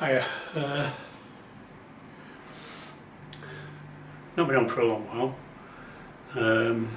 Hiya. Not been on for a long while, and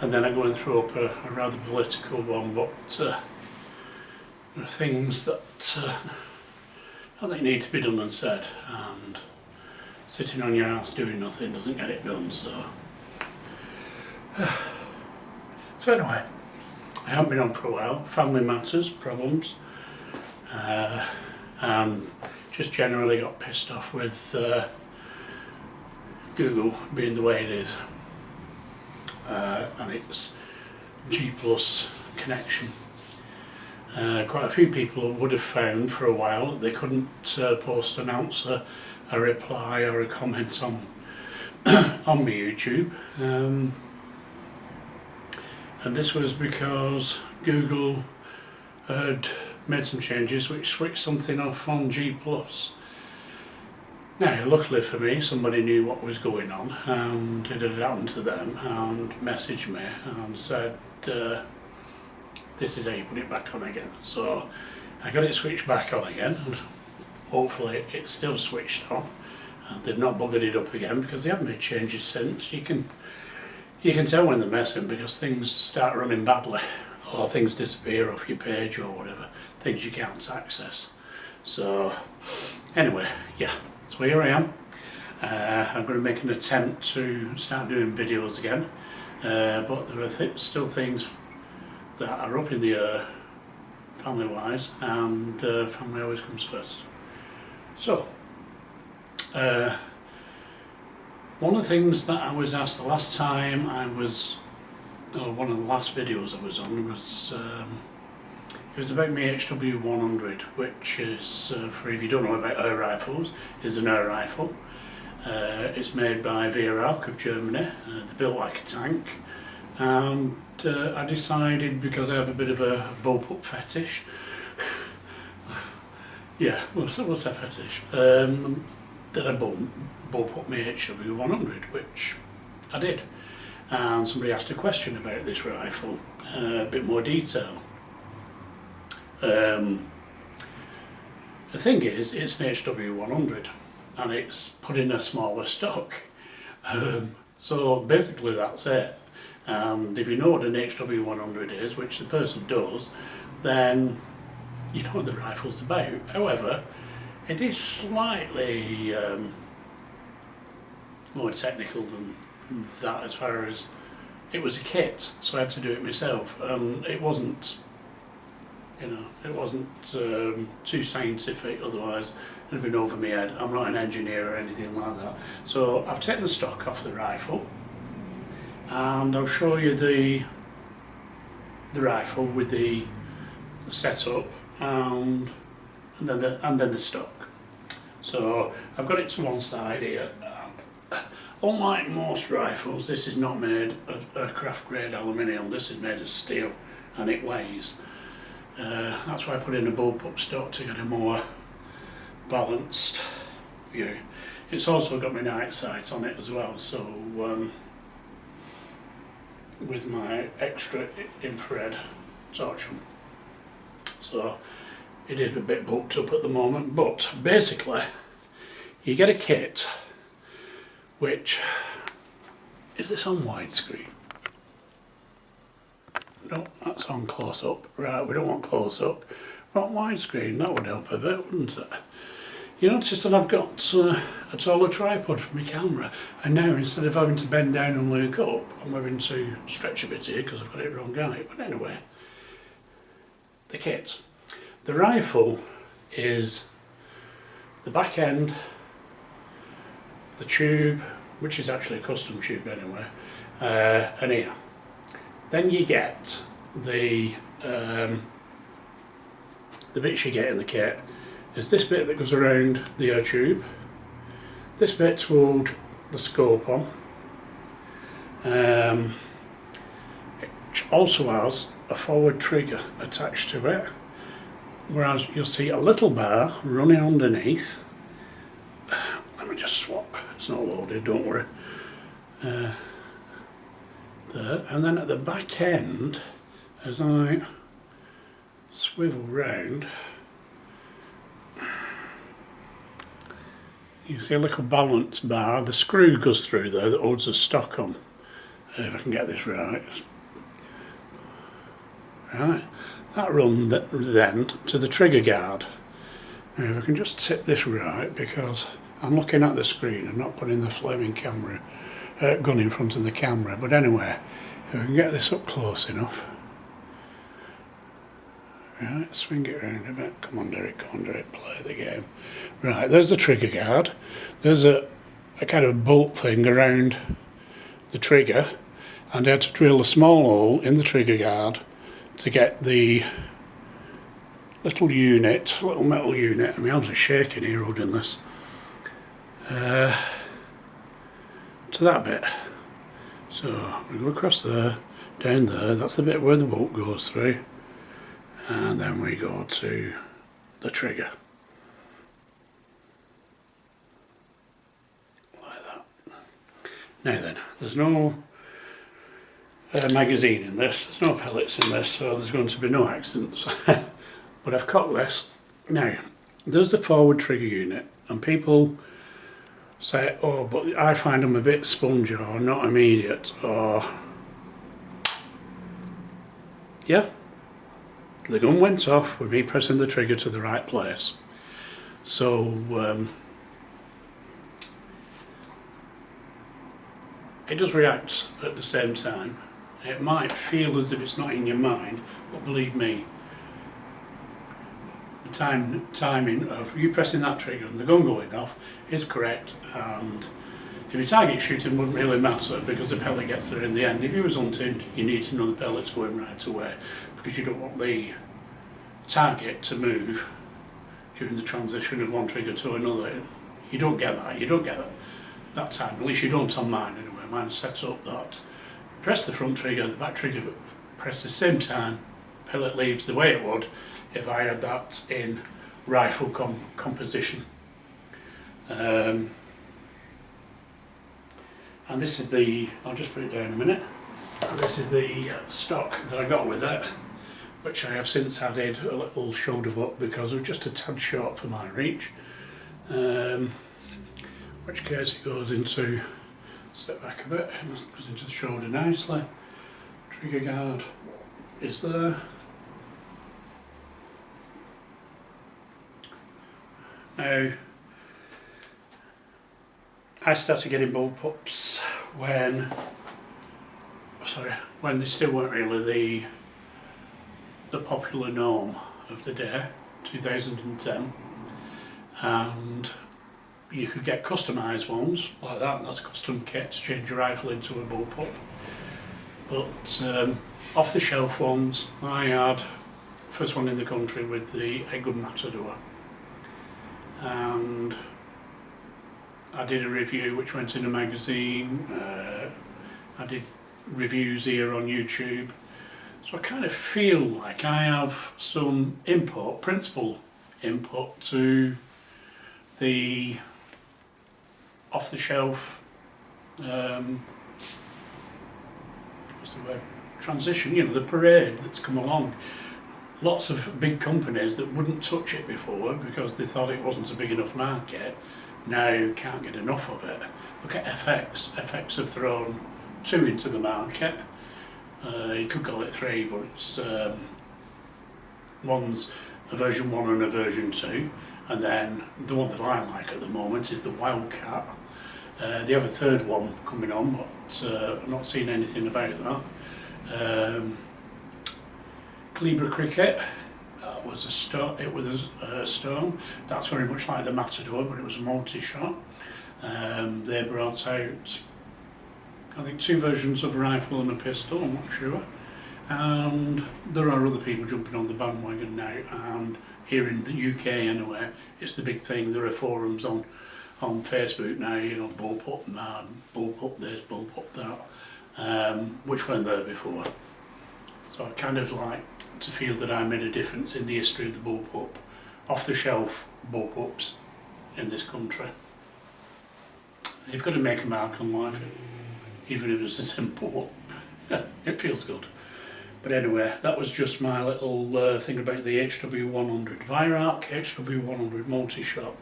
then I'm going to throw up a rather political one, but there are things that I think need to be done and said, and sitting on your ass doing nothing doesn't get it done, so anyway, I haven't been on for a while. Family matters, problems, and just generally got pissed off with Google being the way it is, and its G+ connection. Quite a few people would have found for a while that they couldn't post an answer, a reply or a comment on my YouTube, and this was because Google had made some changes which switched something off on G+. Now, luckily for me, somebody knew what was going on, and it had happened to them, and messaged me and said, this is how you put it back on again. So I got it switched back on again, and hopefully it's still switched on. They've not buggered it up again, because they have made changes since. You can tell when they're messing, because things start running badly, or things disappear off your page or whatever, things you can't access. So anyway, yeah. So here I am. I'm going to make an attempt to start doing videos again, but there are still things that are up in the air, family wise, and family always comes first. So, one of the things that I was asked the last time one of the last videos I was on was, it was about my HW100, which is, for if you don't know about air rifles, is an air rifle. It's made by Wehrauch of Germany. They're built like a tank, and I decided, because I have a bit of a bullpup fetish, yeah, we'll say fetish, that I bullpup my HW100, which I did. And somebody asked a question about this rifle, a bit more detail. The thing is, it's an HW100 and it's put in a smaller stock. So basically that's it. And if you know what an HW100 is, which the person does, then you know what the rifle's about. However, it is slightly more technical than that, as far as it was a kit, so I had to do it myself, and it wasn't, too scientific, otherwise it'd have been over my head. I'm not an engineer or anything like that. So I've taken the stock off the rifle, and I'll show you the rifle with the setup and then the stock. So I've got it to one side here. Unlike most rifles, this is not made of aircraft grade aluminium. This is made of steel, and it weighs. That's why I put in a bullpup stock, to get a more balanced view. It's also got my night sight on it as well, so with my extra infrared torch on. So it is a bit bulked up at the moment, but basically you get a kit which, is this on widescreen? No, that's on close up. Right, we don't want close up. We want widescreen, that would help a bit, wouldn't it? You notice that I've got a taller tripod for my camera, and now instead of having to bend down and look up, I'm having to stretch a bit here because I've got it wrong height. But anyway, the kit. The rifle is the back end, the tube, which is actually a custom tube anyway, and here. Then you get the bits you get in the kit is this bit that goes around the air tube, this bit to hold the scope on, which also has a forward trigger attached to it, whereas you'll see a little bar running underneath. Let me just swap, it's not loaded, don't worry. There, and then at the back end, as I swivel round, You see a little balance bar, the screw goes through there that holds the stock on. If I can get this right. Right, that runs then to the trigger guard. Now if I can just tip this right, because I'm looking at the screen and not putting the flaming camera gun in front of the camera, but anyway, if I can get this up close enough. Right, swing it around a bit. Come on Derek, play the game. Right, there's the trigger guard. There's a kind of bolt thing around the trigger, and I had to drill a small hole in the trigger guard to get the little metal unit, my arms are shaking here holding this, to that bit. So we go across there, down there, that's the bit where the bolt goes through, and then we go to the trigger. Like that. Now then, there's no magazine in this, there's no pellets in this, so there's going to be no accidents. But I've cocked this. Now, there's the forward trigger unit, and people say, oh, but I find them a bit spongy or not immediate, or... Yeah, the gun went off with me pressing the trigger to the right place. So, it does react at the same time. It might feel as if it's not in your mind, but believe me, the timing of you pressing that trigger and the gun going off is correct, and if your target shooting wouldn't really matter because the pellet gets there in the end. If you was hunting, you need to know the pellet's going right away because you don't want the target to move during the transition of one trigger to another. You don't get that time, at least you don't on mine anyway. Mine's set up that press the front trigger, the back trigger press the same time, pellet leaves the way it would if I had that in rifle composition. And this is the, I'll just put it down a minute, this is the stock that I got with it, which I have since added a little shoulder butt because it was just a tad short for my reach. Which case it goes into, step back a bit, it goes into the shoulder nicely. Trigger guard is there. Now, I started getting bullpups when they still weren't really the popular norm of the day, 2010, and you could get customised ones like that, and that's a custom kit to change your rifle into a bullpup. But off the shelf ones, I had first one in the country with the Gun Matador, and I did a review which went in a magazine. I did reviews here on YouTube, so I kind of feel like I have some input, principal input to the off-the-shelf transition, you know, the parade that's come along. Lots of big companies that wouldn't touch it before because they thought it wasn't a big enough market, now can't get enough of it. Look at FX. FX have thrown 2 into the market. You could call it 3, but it's one's a version 1 and a version 2, and then the one that I like at the moment is the Wildcat. They have a third one coming on, but I've not seen anything about that. Cleaver Cricket, that was a stone. It was a stone. That's very much like the Matador, but it was a multi-shot. They brought out, I think, 2 versions of a rifle and a pistol, I'm not sure. And there are other people jumping on the bandwagon now, and here in the UK anyway, it's the big thing. There are forums on Facebook now, you know, Bullpup man, Bullpup this, Bullpup that, which weren't there before. So I kind of like to feel that I made a difference in the history of the bullpup, off-the-shelf bullpups in this country. You've got to make a mark on life, even if it's a simple one. It feels good. But anyway, that was just my little thing about the HW100 Virarc HW100 multi-shot.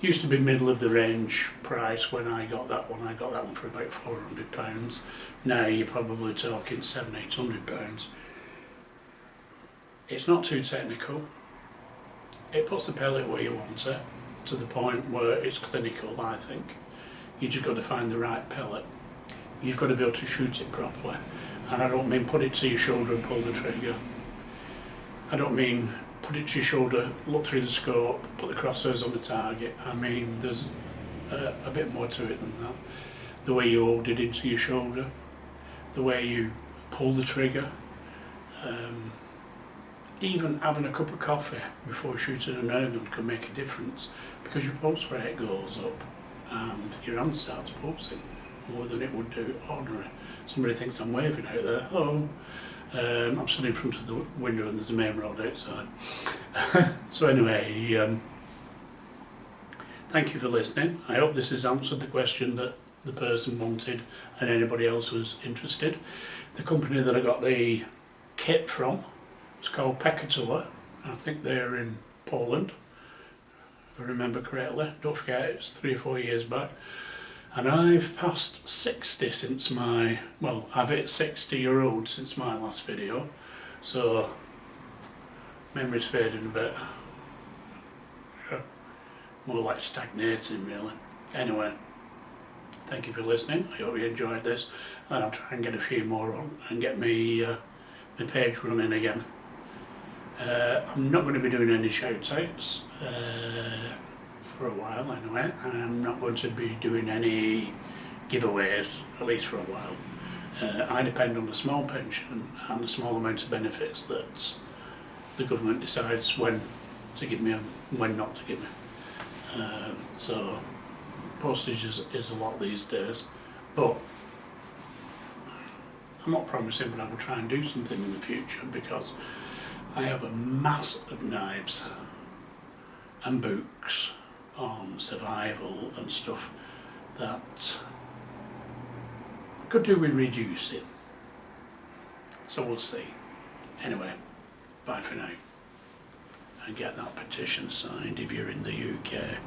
Used to be middle of the range price when I got that one. I got that one for about £400. Now you're probably talking £700-800. It's not too technical. It puts the pellet where you want it, to the point where it's clinical, I think. You just got to find the right pellet. You've got to be able to shoot it properly. And I don't mean put it to your shoulder and pull the trigger. I don't mean put it to your shoulder, look through the scope, put the crosshairs on the target. I mean, there's a bit more to it than that. The way you hold it into your shoulder, the way you pull the trigger, even having a cup of coffee before shooting an airgun can make a difference, because your pulse rate goes up and your hand starts pulsing more than it would do ordinary. Somebody thinks I'm waving out there. Oh, I'm stood in front of the window and there's a main road outside. So anyway, thank you for listening. I hope this has answered the question that the person wanted and anybody else was interested. The company that I got the kit from is called Pekatula. I think they're in Poland, if I remember correctly. Don't forget, it's 3 or 4 years back. And I've passed 60 since my, well, I've hit 60-year-old since my last video, so memory's fading a bit. Yeah. More like stagnating really. Anyway, thank you for listening. I hope you enjoyed this, and I'll try and get a few more on and get me my page running again. I'm not going to be doing any shout outs for a while anyway. I'm not going to be doing any giveaways, at least for a while. I depend on the small pension and the small amount of benefits that the government decides when to give me and when not to give me. So postage is a lot these days, but I'm not promising, but I will try and do something in the future, because I have a mass of knives and books on survival and stuff that could do with reducing. So we'll see. Anyway, bye for now. And get that petition signed if you're in the UK.